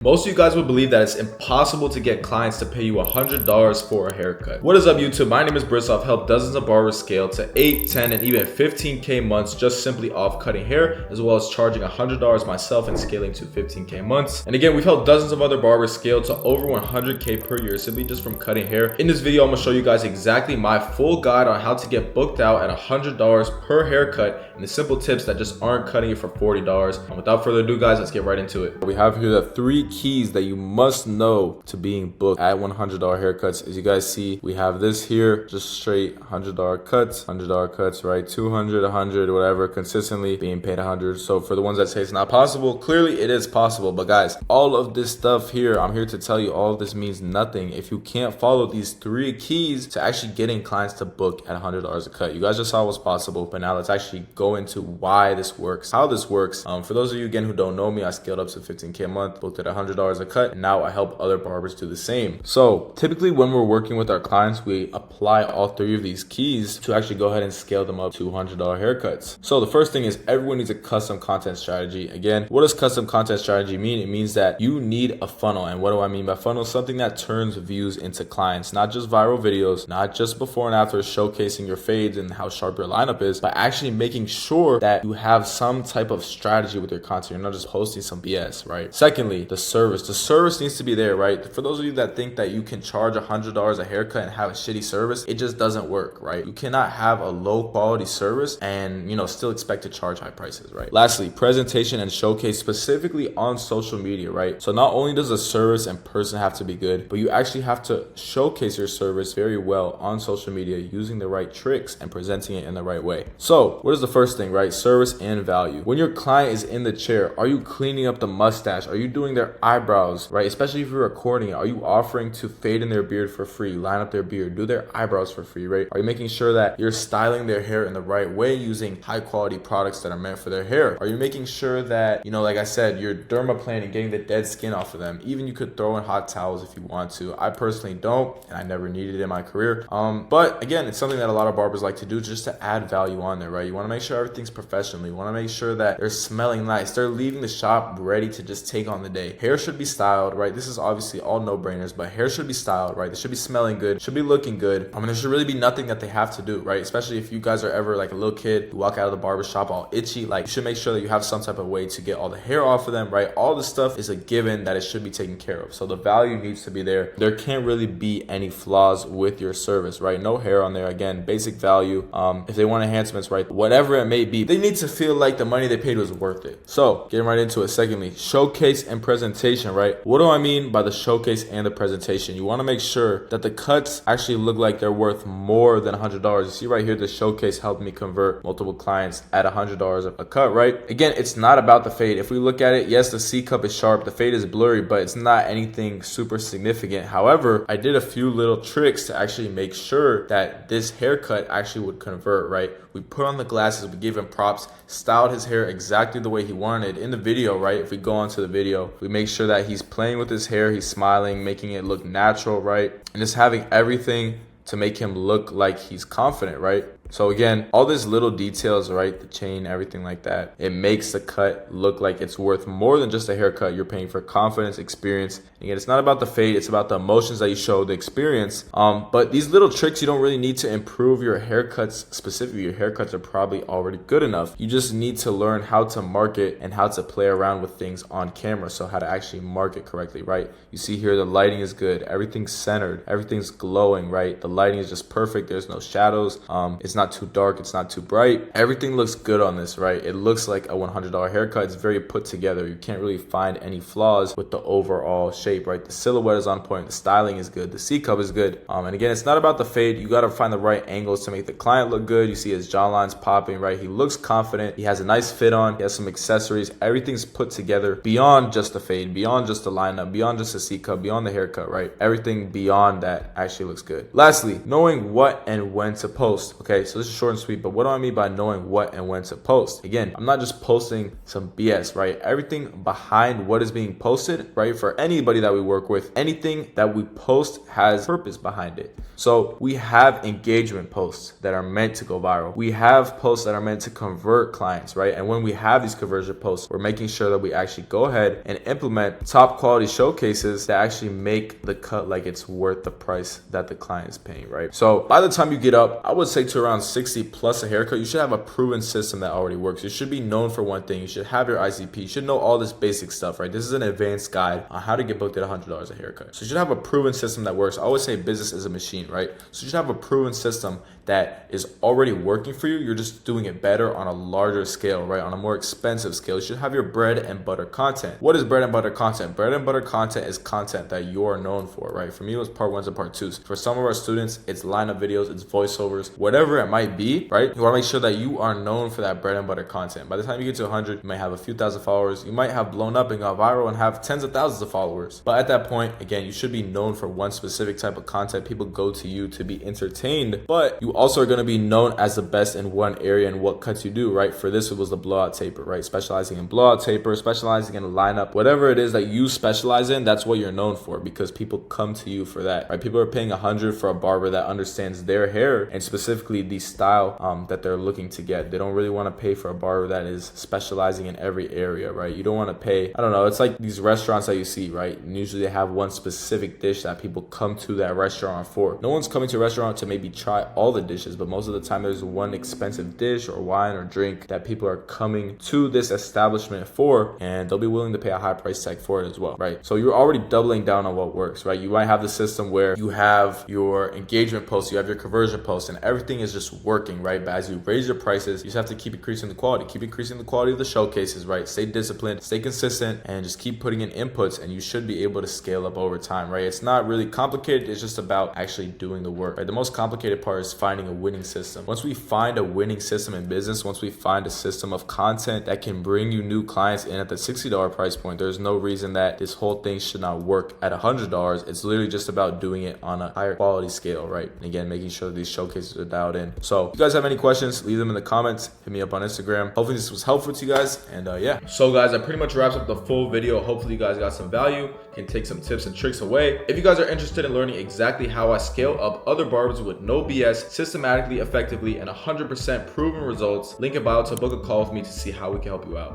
Most of you guys would believe that it's impossible to get clients to pay you $100 for a haircut. What is up, YouTube? My name is Briss. I've helped dozens of barbers scale to 8, 10, and even 15K months just simply off cutting hair, as well as charging $100 myself and scaling to 15K months. And again, we've helped dozens of other barbers scale to over 100K per year simply just from cutting hair. In this video, I'm gonna show you guys exactly my full guide on how to get booked out at $100 per haircut and the simple tips that just aren't cutting it for $40. And without further ado, guys, let's get right into it. We have here the 3 keys that you must know to being booked at $100 haircuts. As you guys see, we have this here, just straight $100 cuts, right? 200, 100, whatever, consistently being paid 100. So for the ones that say it's not possible, clearly it is possible. But guys, all of this stuff here, I'm here to tell you all of this means nothing if you can't follow these 3 keys to actually getting clients to book at $100 a cut. You guys just saw what's possible, but now let's actually go into why this works, how this works. For those of you again who don't know me, I scaled up to 15K a month, booked at $100 a cut, and now I help other barbers do the same. So typically when we're working with our clients, we apply all 3 of these keys to actually go ahead and scale them up to $100 haircuts. So the first thing is everyone needs a custom content strategy. Again, what does custom content strategy mean? It means that you need a funnel. And what do I mean by funnel? Something that turns views into clients, not just viral videos, not just before and after showcasing your fades and how sharp your lineup is, but actually making sure that you have some type of strategy with your content. You're not just posting some BS, right? Secondly, the service. The service needs to be there, right? For those of you that think that you can charge $100 a haircut and have a shitty service, it just doesn't work, right? You cannot have a low quality service and, still expect to charge high prices, right? Lastly, presentation and showcase, specifically on social media, right? So not only does the service and person have to be good, but you actually have to showcase your service very well on social media using the right tricks and presenting it in the right way. So what is the first thing, right? Service and value. When your client is in the chair, are you cleaning up the mustache? Are you doing their eyebrows, right? Especially if you're recording it, are you offering to fade in their beard for free, line up their beard, do their eyebrows for free, right? Are you making sure that you're styling their hair in the right way using high quality products that are meant for their hair? Are you making sure that, like I said, you're dermaplaning, getting the dead skin off of them? Even you could throw in hot towels if you want to. I personally don't, and I never needed it in my career. But again, it's something that a lot of barbers like to do just to add value on there, right? You want to make sure everything's professional. You want to make sure that they're smelling nice. They're leaving the shop ready to just take on the day. Hair should be styled, right? This is obviously all no-brainers, but hair should be styled, right? They should be smelling good, should be looking good. There should really be nothing that they have to do, right? Especially if you guys are ever like a little kid, you walk out of the barber shop all itchy, like you should make sure that you have some type of way to get all the hair off of them, right? All this stuff is a given that it should be taken care of. So the value needs to be there. There can't really be any flaws with your service, right? No hair on there. Again, basic value. If they want enhancements, right? Whatever it may be, they need to feel like the money they paid was worth it. So getting right into it. Secondly, showcase and presentation, right? What do I mean by the showcase and the presentation? You want to make sure that the cuts actually look like they're worth more than $100. You see right here, the showcase helped me convert multiple clients at $100 a cut, right? Again, it's not about the fade. If we look at it, yes, the C cup is sharp, the fade is blurry, but it's not anything super significant. However, I did a few little tricks to actually make sure that this haircut actually would convert, right? We put on the glasses, we gave him props, styled his hair exactly the way he wanted in the video, right? If we go onto the video, we make sure that he's playing with his hair, he's smiling, making it look natural, right? And just having everything to make him look like he's confident, right? So again, all these little details, right? The chain, everything like that, it makes the cut look like it's worth more than just a haircut. You're paying for confidence, experience. Again, it's not about the fade, it's about the emotions that you show, the experience. But these little tricks, you don't really need to improve your haircuts specifically. Your haircuts are probably already good enough. You just need to learn how to market and how to play around with things on camera. So how to actually market correctly, right? You see here, the lighting is good. Everything's centered. Everything's glowing, right? The lighting is just perfect. There's no shadows. It's not too dark, it's not too bright. Everything looks good on this, right? It looks like a $100 haircut. It's very put together. You can't really find any flaws with the overall shape, right? The silhouette is on point, the styling is good, the C cup is good. And again, it's not about the fade. You got to find the right angles to make the client look good. You see his jawline's popping, right? He looks confident. He has a nice fit on. He has some accessories. Everything's put together beyond just the fade, beyond just the lineup, beyond just the C cup, beyond the haircut, right? Everything beyond that actually looks good. Lastly, knowing what and when to post. Okay, So this is short and sweet, but what do I mean by knowing what and when to post? Again, I'm not just posting some BS, right? Everything behind what is being posted, right? For anybody that we work with, anything that we post has purpose behind it. So we have engagement posts that are meant to go viral. We have posts that are meant to convert clients, right? And when we have these conversion posts, we're making sure that we actually go ahead and implement top quality showcases that actually make the cut like it's worth the price that the client is paying, right? So by the time you get up, I would say to around 60 plus a haircut, you should have a proven system that already works. You should be known for one thing. You should have your ICP. You should know all this basic stuff, right? This is an advanced guide on how to get booked at $100 a haircut. So you should have a proven system that works. I always say business is a machine, right? So you should have a proven system that is already working for you. You're just doing it better on a larger scale, right? On a more expensive scale. You should have your bread and butter content. What is bread and butter content? Bread and butter content is content that you're known for, right? For me, it was part ones and part twos. For some of our students, it's lineup videos, it's voiceovers, whatever it might be, right? You want to make sure that you are known for that bread and butter content. By the time you get to 100, you might have a few thousand followers. You might have blown up and got viral and have tens of thousands of followers. But at that point, again, you should be known for one specific type of content. People go to you to be entertained, but you also are going to be known as the best in one area and what cuts you do, right? For this, it was the blowout taper, right? Specializing in blowout taper, specializing in lineup, whatever it is that you specialize in, that's what you're known for, because people come to you for that, right? People are paying $100 for a barber that understands their hair and specifically the style that they're looking to get. They don't really want to pay for a barber that is specializing in every area, right? You don't want to pay, I don't know, it's like these restaurants that you see, right? And usually they have one specific dish that people come to that restaurant for. No one's coming to a restaurant to maybe try all the dishes, but most of the time there's one expensive dish or wine or drink that people are coming to this establishment for, and they'll be willing to pay a high price tag for it as well, right? So you're already doubling down on what works, right? You might have the system where you have your engagement posts, you have your conversion posts, and everything is just working, right? But as you raise your prices, you just have to keep increasing the quality, keep increasing the quality of the showcases, right? Stay disciplined, stay consistent, and just keep putting in inputs, and you should be able to scale up over time, right? It's not really complicated. It's just about actually doing the work, right? The most complicated part is finding a winning system. Once we find a winning system in business, once we find a system of content that can bring you new clients in at the $60 price point, there's no reason that this whole thing should not work at $100. It's literally just about doing it on a higher quality scale, right? And again, making sure that these showcases are dialed in. So if you guys have any questions, leave them in the comments, hit me up on Instagram. Hopefully this was helpful to you guys, and yeah. So guys, that pretty much wraps up the full video. Hopefully you guys got some value, can take some tips and tricks away. If you guys are interested in learning exactly how I scale up other barbers with no BS, systematically, effectively, and 100% proven results, link in bio to book a call with me to see how we can help you out.